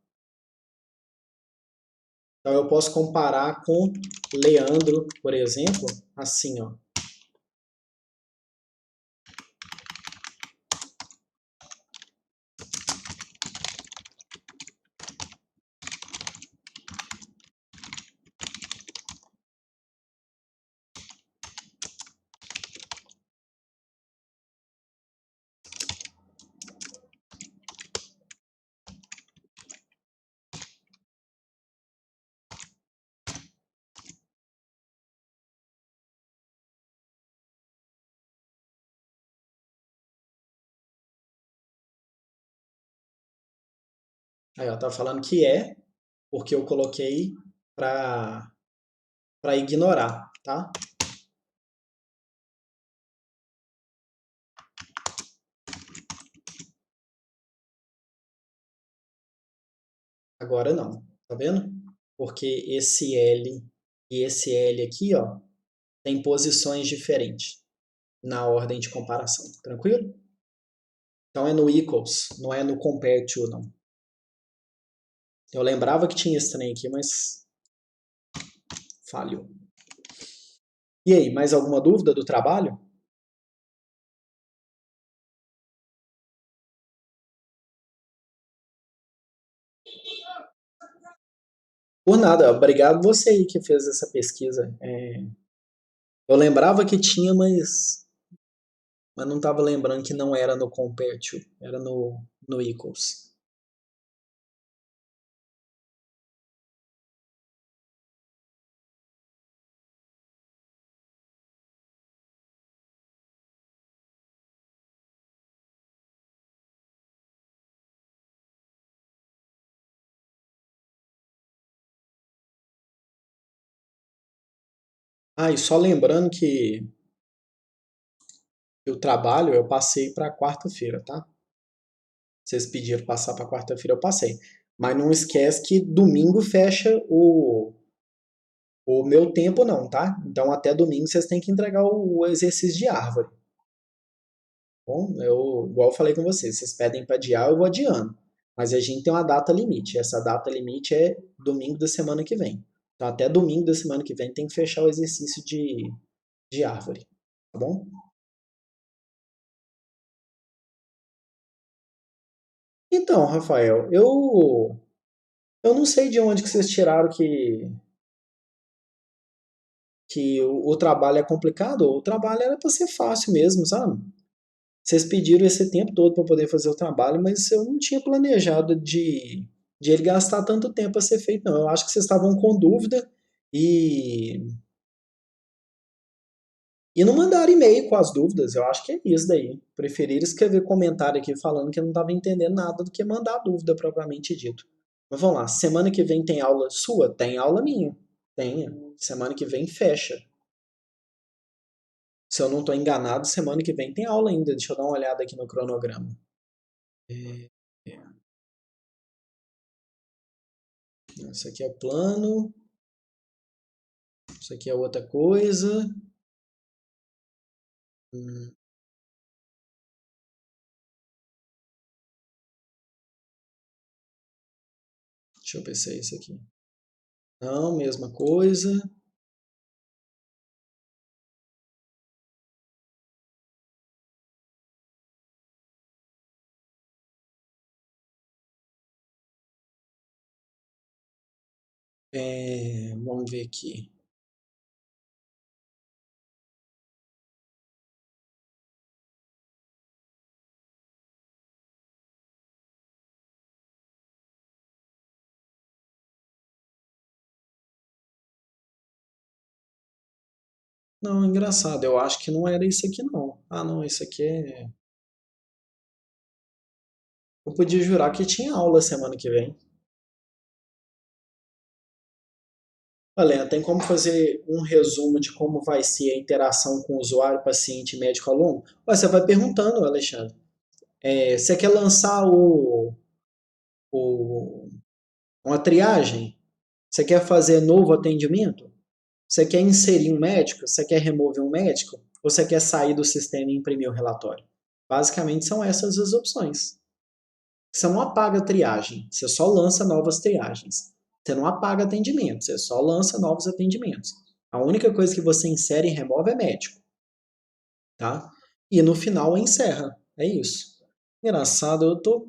Então eu posso comparar com Leandro, por exemplo, assim, ó. Aí, ó, tá falando que é, porque eu coloquei para ignorar, tá? Agora não, tá vendo? Porque esse L e esse L aqui, ó, tem posições diferentes na ordem de comparação, tranquilo? Então é no equals, não é no compare to, não. Eu lembrava que tinha esse trem aqui, mas falhou. E aí, mais alguma dúvida do trabalho? Por nada, obrigado você aí que fez essa pesquisa. Eu lembrava que tinha, mas não estava lembrando que não era no compare to, era no equals. Ah, e só lembrando que o trabalho eu passei para quarta-feira, tá? Vocês pediram passar para quarta-feira, eu passei. Mas não esquece que domingo fecha o meu tempo não, tá? Então até domingo vocês têm que entregar o exercício de árvore. Bom, igual eu falei com vocês, vocês pedem para adiar, eu vou adiando. Mas a gente tem uma data limite. Essa data limite é domingo da semana que vem. Então até domingo da semana que vem tem que fechar o exercício de árvore. Tá bom? Então, Rafael, eu não sei de onde que vocês tiraram que o trabalho é complicado. O trabalho era para ser fácil mesmo, sabe? Vocês pediram esse tempo todo para poder fazer o trabalho, mas eu não tinha planejado de ele gastar tanto tempo a ser feito, não. Eu acho que vocês estavam com dúvida e, e não mandaram e-mail com as dúvidas. Eu acho que é isso daí. Preferiram escrever comentário aqui falando que eu não estava entendendo nada do que mandar dúvida propriamente dito. Mas vamos lá, semana que vem tem aula sua? Tem aula minha. Tenha. Semana que vem fecha. Se eu não estou enganado, semana que vem tem aula ainda. Deixa eu dar uma olhada aqui no cronograma. Isso aqui é o plano. Isso aqui é outra coisa. Hum, deixa eu ver se é isso aqui. Não, mesma coisa. Vamos ver aqui. Não, engraçado. Eu acho que não era isso aqui, não. Ah, não, isso aqui é. Eu podia jurar que tinha aula semana que vem. Olha, tem como fazer um resumo de como vai ser a interação com o usuário, paciente, médico, aluno? Ué, você vai perguntando, Alexandre. Você quer lançar o, uma triagem? Você quer fazer novo atendimento? Você quer inserir um médico? Você quer remover um médico? Ou você quer sair do sistema e imprimir o relatório? Basicamente são essas as opções. Você não apaga triagem, você só lança novas triagens. Você não apaga atendimento, você só lança novos atendimentos. A única coisa que você insere e remove é médico, tá? E no final encerra. É isso. Engraçado, eu tô.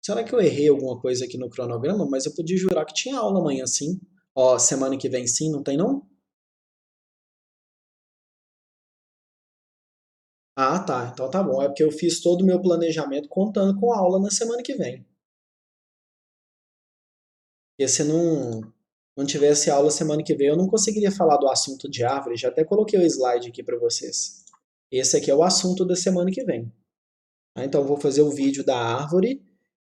Será que eu errei alguma coisa aqui no cronograma? Mas eu podia jurar que tinha aula amanhã sim. Ó, semana que vem sim, não tem não? Ah, tá. Então tá bom. É porque eu fiz todo o meu planejamento contando com a aula na semana que vem. Porque se não tivesse aula semana que vem, eu não conseguiria falar do assunto de árvore. Já até coloquei o slide aqui para vocês. Esse aqui é o assunto da semana que vem. Então, eu vou fazer o vídeo da árvore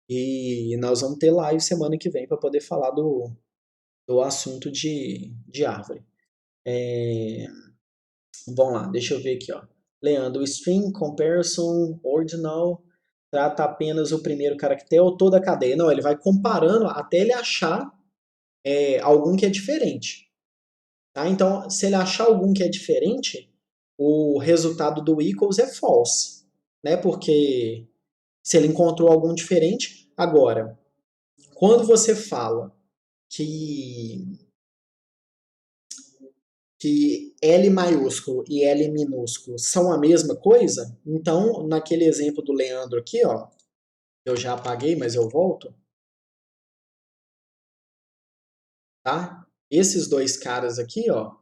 E nós vamos ter live semana que vem para poder falar do assunto de árvore. Vamos lá, deixa eu ver aqui, ó. Leandro, string, comparison, ordinal, trata apenas o primeiro caractere ou toda a cadeia. Não, ele vai comparando até ele achar algum que é diferente. Tá? Então, se ele achar algum que é diferente, o resultado do equals é false. Né? Porque se ele encontrou algum diferente, agora, quando você fala que que L maiúsculo e L minúsculo são a mesma coisa, então naquele exemplo do Leandro aqui, ó, eu já apaguei, mas eu volto, tá? Esses dois caras aqui, ó,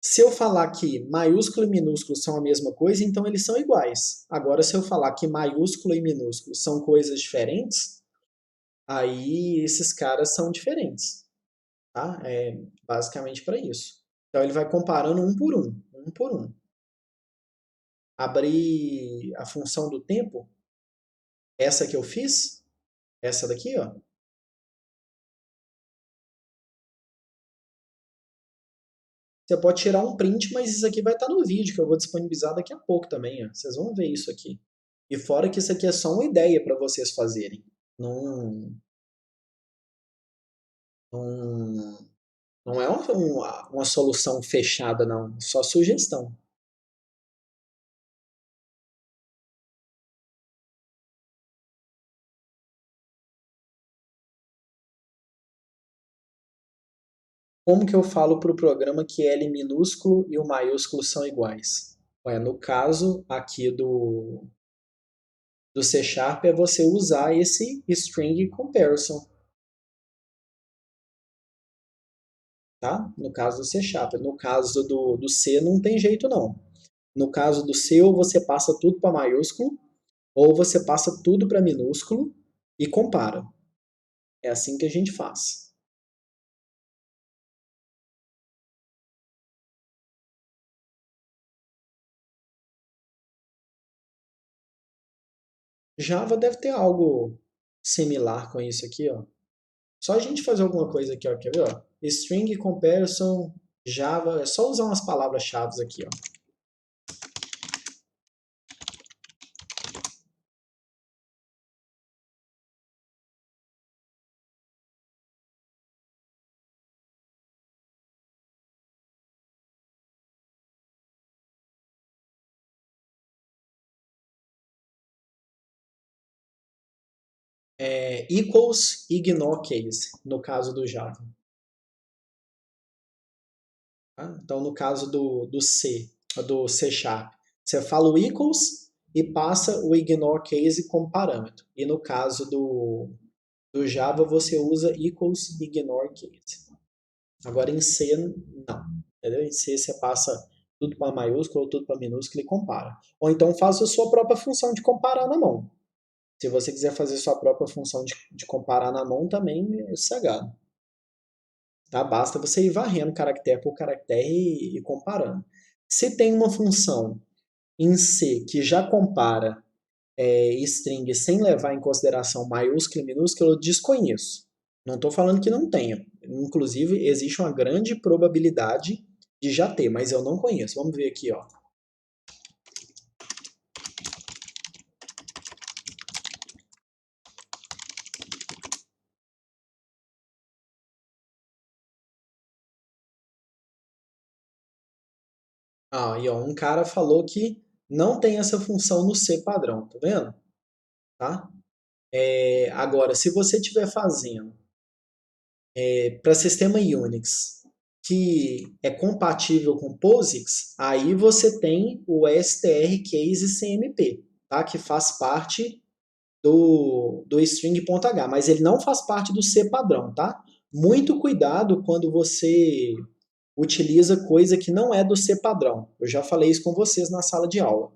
se eu falar que maiúsculo e minúsculo são a mesma coisa, então eles são iguais. Agora, se eu falar que maiúsculo e minúsculo são coisas diferentes, aí esses caras são diferentes, tá? É basicamente para isso. Então ele vai comparando um por um, um por um. Abrir a função do tempo, essa que eu fiz, essa daqui, ó. Você pode tirar um print, mas isso aqui vai estar no vídeo que eu vou disponibilizar daqui a pouco também, ó. Vocês vão ver isso aqui. E fora que isso aqui é só uma ideia para vocês fazerem. Não, não, não é uma solução fechada, não. Só sugestão. Como que eu falo para o programa que L minúsculo e o maiúsculo são iguais? No caso aqui do C Sharp é você usar esse string comparison, tá? No caso do C Sharp. No caso do C não tem jeito não. No caso do C, ou você passa tudo para maiúsculo, ou você passa tudo para minúsculo e compara. É assim que a gente faz. Java deve ter algo similar com isso aqui, ó. Só a gente fazer alguma coisa aqui, ó. Quer ver, ó? String comparison Java, é só usar umas palavras-chave aqui, ó. Equals ignore case, no caso do Java. Tá? Então, no caso do C Sharp, você fala o equals e passa o ignore case como parâmetro. E no caso do Java, você usa equals ignore case. Agora em C, não. Entendeu? Em C, você passa tudo para maiúsculo ou tudo para minúsculo e compara. Ou então faça a sua própria função de comparar na mão. Se você quiser fazer sua própria função de comparar na mão, também é sossegado. Tá? Basta você ir varrendo caractere por caractere e comparando. Se tem uma função em C que já compara string sem levar em consideração maiúsculo e minúsculo, eu desconheço. Não estou falando que não tenha. Inclusive, existe uma grande probabilidade de já ter, mas eu não conheço. Vamos ver aqui, ó. E ó, um cara falou que não tem essa função no C padrão, tá vendo? Tá? Agora, se você estiver fazendo para sistema Unix que é compatível com POSIX, aí você tem o strcase CMP, tá? Que faz parte do string.h, mas ele não faz parte do C padrão, tá? Muito cuidado quando você utiliza coisa que não é do C padrão. Eu já falei isso com vocês na sala de aula.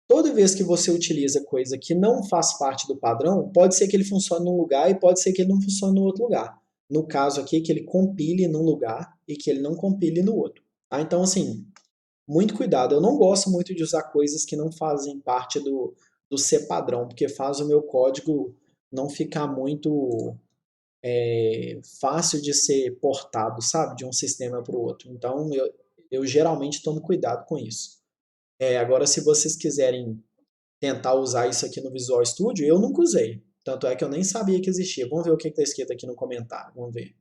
Toda vez que você utiliza coisa que não faz parte do padrão, pode ser que ele funcione num lugar e pode ser que ele não funcione no outro lugar. No caso aqui, que ele compile num lugar e que ele não compile no outro. Tá? Então, assim, muito cuidado. Eu não gosto muito de usar coisas que não fazem parte do C padrão, porque faz o meu código não ficar muito fácil de ser portado, sabe, de um sistema para o outro. Então, eu geralmente tomo cuidado com isso. Agora, se vocês quiserem tentar usar isso aqui no Visual Studio, eu nunca usei. Tanto é que eu nem sabia que existia. Vamos ver o que está escrito aqui no comentário. Vamos ver.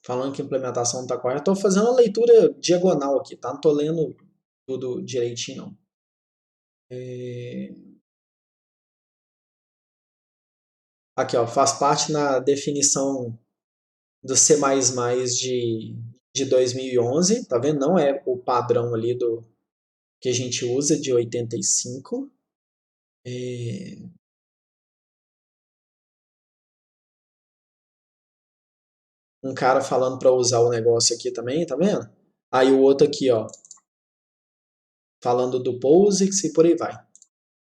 Falando que a implementação não está correta. Estou fazendo uma leitura diagonal aqui, tá? Não estou lendo tudo direitinho, não. Aqui, ó, faz parte na definição do C++ de 2011, tá vendo? Não é o padrão ali do que a gente usa de 85. Um cara falando para usar o negócio aqui também, tá vendo? Aí o outro aqui, ó, falando do POSIX e por aí vai.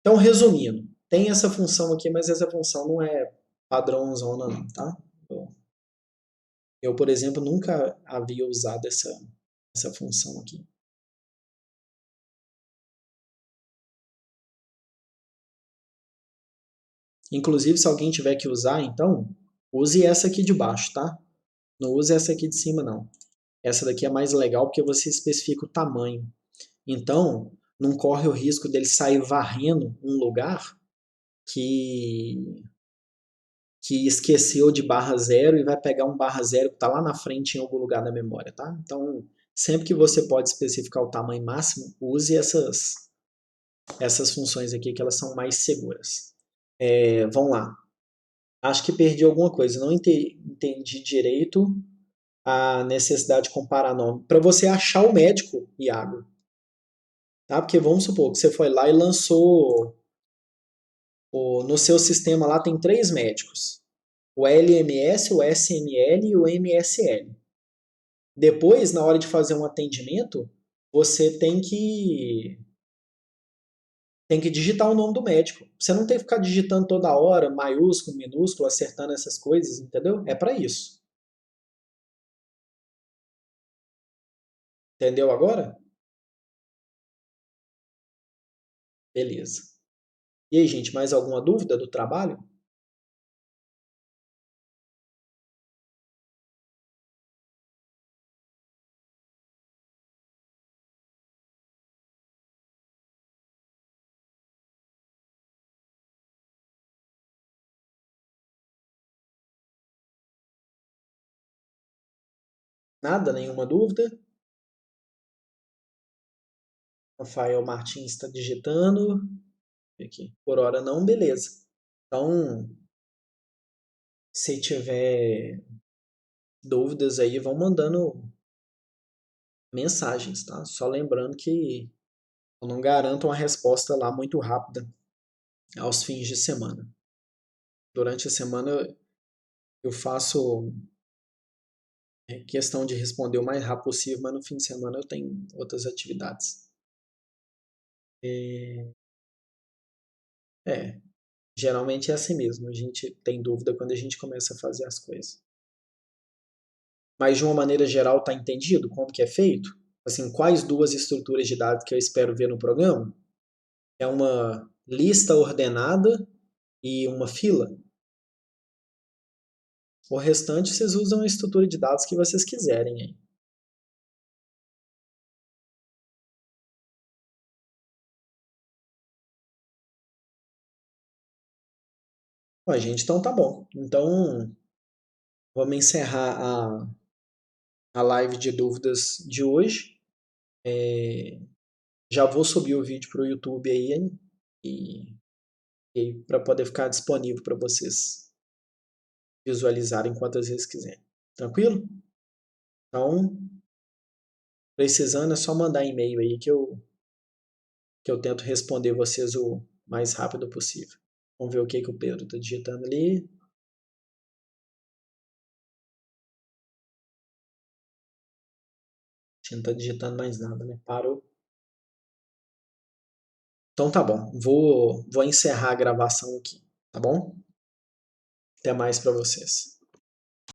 Então, resumindo, tem essa função aqui, mas essa função não é padrãozona não, tá? Eu, por exemplo, nunca havia usado essa função aqui. Inclusive, se alguém tiver que usar, então, use essa aqui de baixo, tá? Não use essa aqui de cima, não. Essa daqui é mais legal porque você especifica o tamanho. Então, não corre o risco dele sair varrendo um lugar que, que esqueceu de barra zero e vai pegar um barra zero que está lá na frente em algum lugar da memória, tá? Então, sempre que você pode especificar o tamanho máximo, use essas funções aqui que elas são mais seguras. Vamos lá. Acho que perdi alguma coisa. Não entendi direito a necessidade de comparar nome. Para você achar o médico, Iago, tá? Porque vamos supor que você foi lá e lançou no seu sistema lá tem 3 médicos. O LMS, o SML e o MSL. Depois, na hora de fazer um atendimento, você tem que digitar o nome do médico. Você não tem que ficar digitando toda hora, maiúsculo, minúsculo, acertando essas coisas, entendeu? É para isso. Entendeu agora? Beleza. E aí, gente, mais alguma dúvida do trabalho? Nada? Nenhuma dúvida? Rafael Martins está digitando. Aqui. Por hora não, beleza. Então, se tiver dúvidas aí, vão mandando mensagens, tá? Só lembrando que eu não garanto uma resposta lá muito rápida aos fins de semana. Durante a semana eu faço questão de responder o mais rápido possível, mas no fim de semana eu tenho outras atividades. É, geralmente é assim mesmo, a gente tem dúvida quando a gente começa a fazer as coisas. Mas de uma maneira geral está entendido como que é feito? Assim, quais duas estruturas de dados que eu espero ver no programa? É uma lista ordenada e uma fila. O restante vocês usam a estrutura de dados que vocês quiserem aí. Ó, gente, então tá bom. Então vamos encerrar a live de dúvidas de hoje. Já vou subir o vídeo para o YouTube aí, hein? E para poder ficar disponível para vocês visualizarem quantas vezes quiserem. Tranquilo? Então, precisando é só mandar e-mail aí que eu tento responder vocês o mais rápido possível. Vamos ver o que o Pedro está digitando ali. Não está digitando mais nada, né? Parou. Então tá bom. Vou encerrar a gravação aqui, tá bom? Até mais para vocês.